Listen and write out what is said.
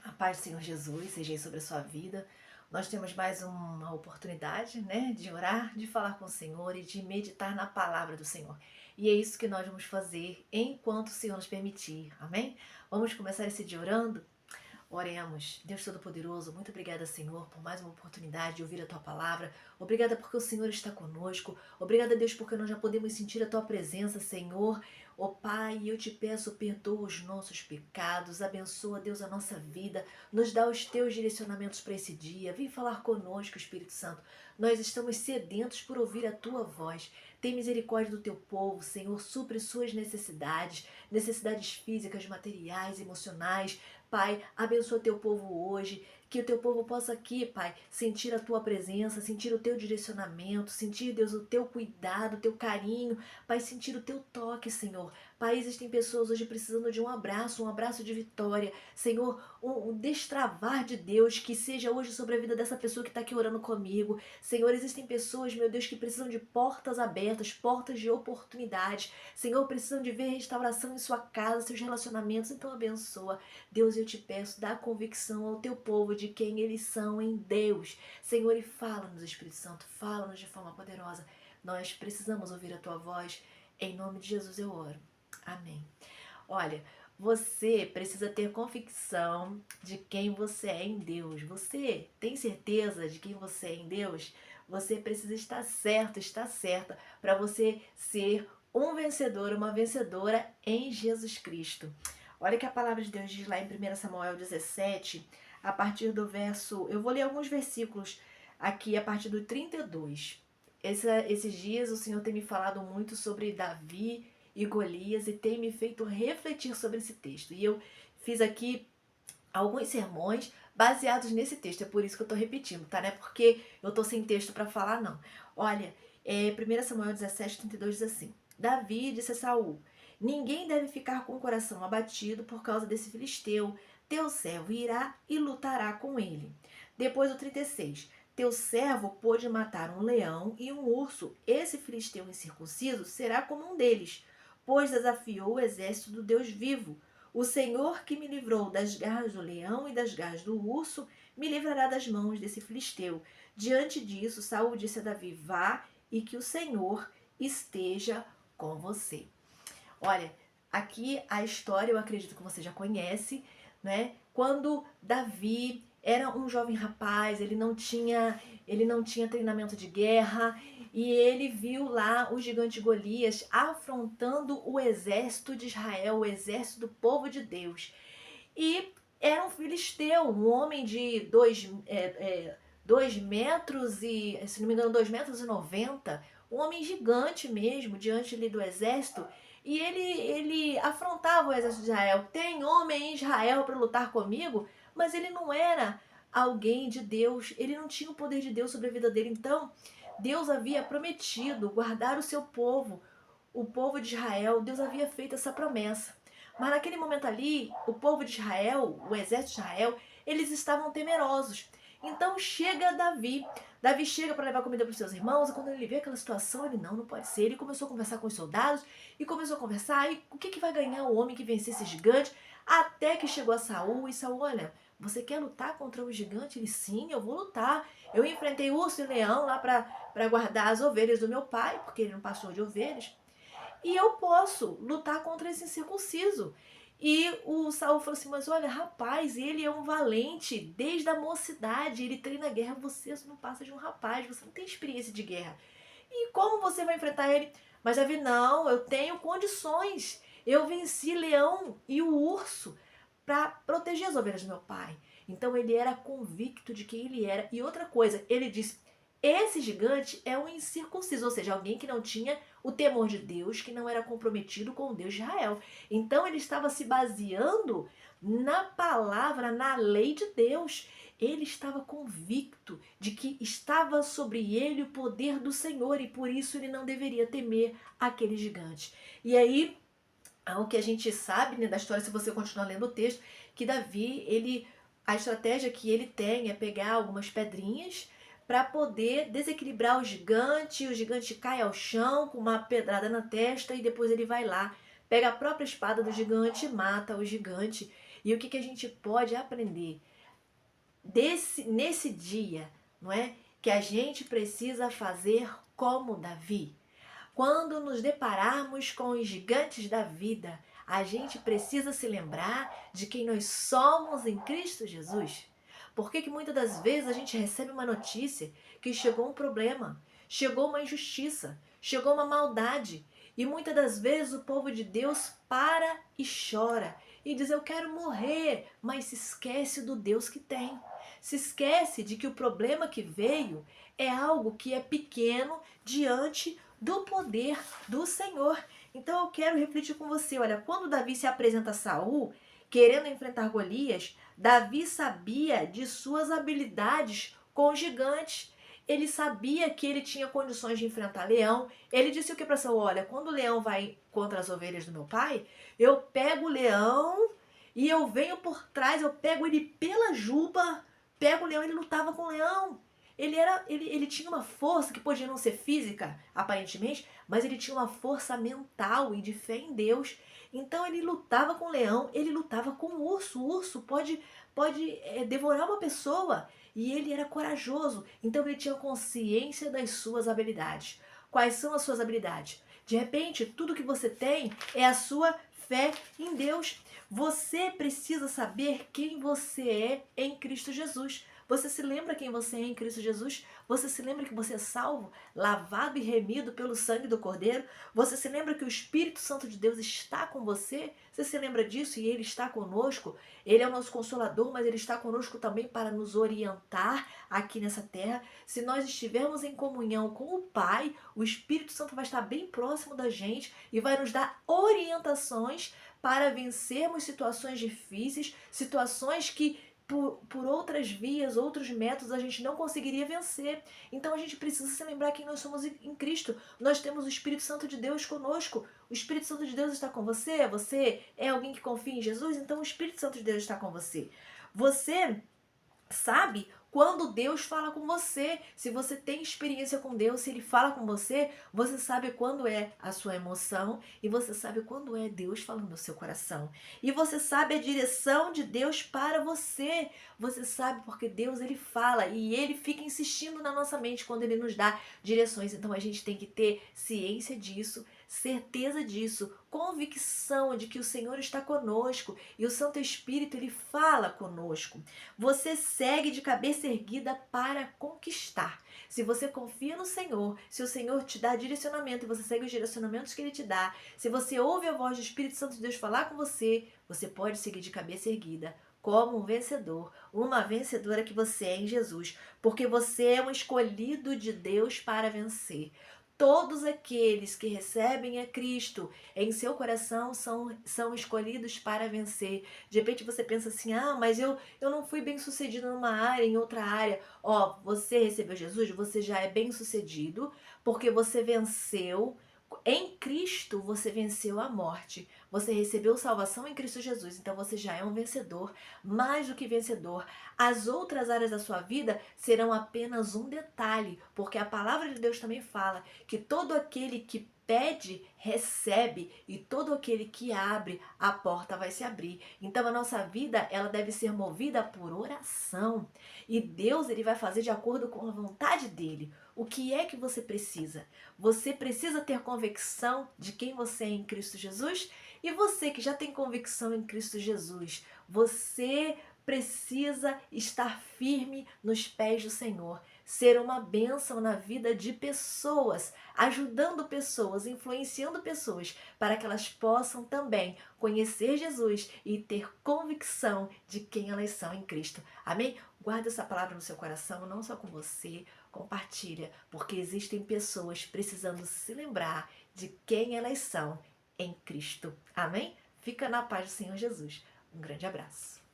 A paz do Senhor Jesus seja aí sobre a sua vida. Nós temos mais uma oportunidade, né, de orar, de falar com o Senhor e de meditar na palavra do Senhor. E é isso que nós vamos fazer enquanto o Senhor nos permitir. Amém? Vamos começar esse dia orando? Oremos. Deus Todo-Poderoso, muito obrigada, Senhor, por mais uma oportunidade de ouvir a Tua palavra. Obrigada porque o Senhor está conosco. Obrigada, Deus, porque nós já podemos sentir a Tua presença, Senhor. Ó Pai, eu te peço, perdoa os nossos pecados, abençoa, Deus, a nossa vida, nos dá os Teus direcionamentos para esse dia. Vem falar conosco, Espírito Santo. Nós estamos sedentos por ouvir a Tua voz. Tem misericórdia do Teu povo, Senhor, supre suas necessidades, necessidades físicas, materiais, emocionais. Pai, abençoa teu povo hoje, que o teu povo possa aqui, Pai, sentir a tua presença, sentir o teu direcionamento, sentir, Deus, o teu cuidado, o teu carinho, Pai, sentir o teu toque, Senhor. Pai, existem pessoas hoje precisando de um abraço de vitória, Senhor, um destravar de Deus, que seja hoje sobre a vida dessa pessoa que está aqui orando comigo. Senhor, existem pessoas, meu Deus, que precisam de portas abertas, portas de oportunidades. Senhor, precisam de ver restauração em sua casa, seus relacionamentos, então abençoa. Deus, eu te peço, dá convicção ao teu povo de quem eles são em Deus. Senhor, e fala-nos, Espírito Santo, fala-nos de forma poderosa. Nós precisamos ouvir a tua voz. Em nome de Jesus eu oro. Amém. Olha, você precisa ter convicção de quem você é em Deus. Você tem certeza de quem você é em Deus? Você precisa estar certo, estar certa, para você ser um vencedor, uma vencedora em Jesus Cristo. Olha que a palavra de Deus diz lá em 1 Samuel 17, a partir do verso... Eu vou ler alguns versículos aqui a partir do 32. Esses dias o Senhor tem me falado muito sobre Davi e Golias e tem me feito refletir sobre esse texto. E eu fiz aqui alguns sermões baseados nesse texto. É por isso que eu estou repetindo, tá? Não é porque eu estou sem texto para falar, não. Olha, 1 Samuel 17, 32 diz assim: Davi disse a Saul: ninguém deve ficar com o coração abatido por causa desse filisteu. Teu servo irá e lutará com ele. Depois o 36. Teu servo pôde matar um leão e um urso. Esse filisteu incircunciso será como um deles, pois desafiou o exército do Deus vivo. O Senhor que me livrou das garras do leão e das garras do urso, me livrará das mãos desse filisteu. Diante disso, Saul disse a Davi: vá e que o Senhor esteja com você. Olha, aqui a história eu acredito que você já conhece, né? Quando Davi era um jovem rapaz, ele não tinha treinamento de guerra e ele viu lá o gigante Golias afrontando o exército de Israel, o exército do povo de Deus. E era um filisteu, um homem de 2 metros e, se não me engano, 2,90 m, um homem gigante mesmo, diante ali do exército. E ele afrontava o exército de Israel. Tem homem em Israel para lutar comigo? Mas ele não era alguém de Deus, ele não tinha o poder de Deus sobre a vida dele. Então, Deus havia prometido guardar o povo de Israel. Deus havia feito essa promessa. Mas naquele momento ali, o povo de Israel, o exército de Israel, eles estavam temerosos. Então chega Davi. Davi chega para levar comida para os seus irmãos, e quando ele vê aquela situação, ele não pode ser. Ele começou a conversar com os soldados, e começou a conversar, e o que vai ganhar o homem que vencer esse gigante? Até que chegou a Saul, e Saul, olha, você quer lutar contra o gigante? Ele, sim, eu vou lutar. Eu enfrentei urso e leão lá para guardar as ovelhas do meu pai, porque ele não passou de ovelhas. E eu posso lutar contra esse incircunciso. E o Saul falou assim: mas olha, rapaz, ele é um valente desde a mocidade, ele treina guerra, você não passa de um rapaz, você não tem experiência de guerra. E como você vai enfrentar ele? Mas Davi, não, eu tenho condições. Eu venci leão e o urso para proteger as ovelhas do meu pai. Então ele era convicto de quem ele era. E outra coisa, ele disse: esse gigante é um incircunciso, ou seja, alguém que não tinha o temor de Deus, que não era comprometido com o Deus de Israel. Então ele estava se baseando na palavra, na lei de Deus. Ele estava convicto de que estava sobre ele o poder do Senhor e por isso ele não deveria temer aquele gigante. E aí, o que a gente sabe, né, da história, se você continuar lendo o texto, que Davi, a estratégia que ele tem é pegar algumas pedrinhas para poder desequilibrar o gigante cai ao chão com uma pedrada na testa e depois ele vai lá, pega a própria espada do gigante e mata o gigante. E o que que a gente pode aprender nesse dia, não é? Que a gente precisa fazer como Davi. Quando nos depararmos com os gigantes da vida, a gente precisa se lembrar de quem nós somos em Cristo Jesus. Porque que muitas das vezes a gente recebe uma notícia que chegou um problema, chegou uma injustiça, chegou uma maldade. E muitas das vezes o povo de Deus para e chora e diz: eu quero morrer, mas se esquece do Deus que tem. Se esquece de que o problema que veio é algo que é pequeno diante do poder do Senhor. Então eu quero refletir com você. Olha, quando Davi se apresenta a Saul, querendo enfrentar Golias, Davi sabia de suas habilidades com gigantes. Ele sabia que ele tinha condições de enfrentar leão. Ele disse o que para Saul? Olha, quando o leão vai contra as ovelhas do meu pai, eu pego o leão e eu venho por trás, eu pego ele pela juba, pego o leão. Ele lutava com o leão. Ele tinha uma força que podia não ser física, aparentemente, mas ele tinha uma força mental e de fé em Deus. Então ele lutava com o leão, ele lutava com o urso. O urso pode devorar uma pessoa. E ele era corajoso. Então ele tinha consciência das suas habilidades. Quais são as suas habilidades? De repente, tudo que você tem é a sua fé em Deus. Você precisa saber quem você é em Cristo Jesus. Você se lembra quem você é em Cristo Jesus? Você se lembra que você é salvo, lavado e remido pelo sangue do Cordeiro? Você se lembra que o Espírito Santo de Deus está com você? Você se lembra disso e Ele está conosco? Ele é o nosso Consolador, mas Ele está conosco também para nos orientar aqui nessa terra. Se nós estivermos em comunhão com o Pai, o Espírito Santo vai estar bem próximo da gente e vai nos dar orientações para vencermos situações difíceis, situações que por outras vias, outros métodos, a gente não conseguiria vencer. Então a gente precisa se lembrar quem nós somos em Cristo. Nós temos o Espírito Santo de Deus conosco. O Espírito Santo de Deus está com você. Você é alguém que confia em Jesus? Então o Espírito Santo de Deus está com você. Você sabe quando Deus fala com você. Se você tem experiência com Deus, se Ele fala com você, você sabe quando é a sua emoção e você sabe quando é Deus falando no seu coração. E você sabe a direção de Deus para você. Você sabe porque Deus, Ele fala e Ele fica insistindo na nossa mente quando Ele nos dá direções. Então a gente tem que ter ciência disso, certeza disso, convicção de que o Senhor está conosco e o Santo Espírito, Ele fala conosco. Você segue de cabeça erguida para conquistar. Se você confia no Senhor, se o Senhor te dá direcionamento e você segue os direcionamentos que Ele te dá, se você ouve a voz do Espírito Santo de Deus falar com você, você pode seguir de cabeça erguida como um vencedor, uma vencedora que você é em Jesus, porque você é um escolhido de Deus para vencer. Todos aqueles que recebem a Cristo em seu coração são escolhidos para vencer. De repente você pensa assim, mas eu não fui bem sucedido numa área, em outra área. Você recebeu Jesus, você já é bem sucedido, porque você venceu. Em Cristo você venceu a morte. Você recebeu salvação em Cristo Jesus. Então você já é um vencedor, mais do que vencedor. As outras áreas da sua vida serão apenas um detalhe, porque a palavra de Deus também fala que todo aquele que pede, recebe, e todo aquele que abre, a porta vai se abrir. Então a nossa vida, ela deve ser movida por oração. E Deus, Ele vai fazer de acordo com a vontade dEle. O que é que você precisa? Você precisa ter convicção de quem você é em Cristo Jesus? E você que já tem convicção em Cristo Jesus, você precisa estar firme nos pés do Senhor, ser uma bênção na vida de pessoas, ajudando pessoas, influenciando pessoas, para que elas possam também conhecer Jesus e ter convicção de quem elas são em Cristo. Amém? Guarda essa palavra no seu coração, não só com você, compartilha, porque existem pessoas precisando se lembrar de quem elas são em Cristo. Amém? Fica na paz do Senhor Jesus. Um grande abraço.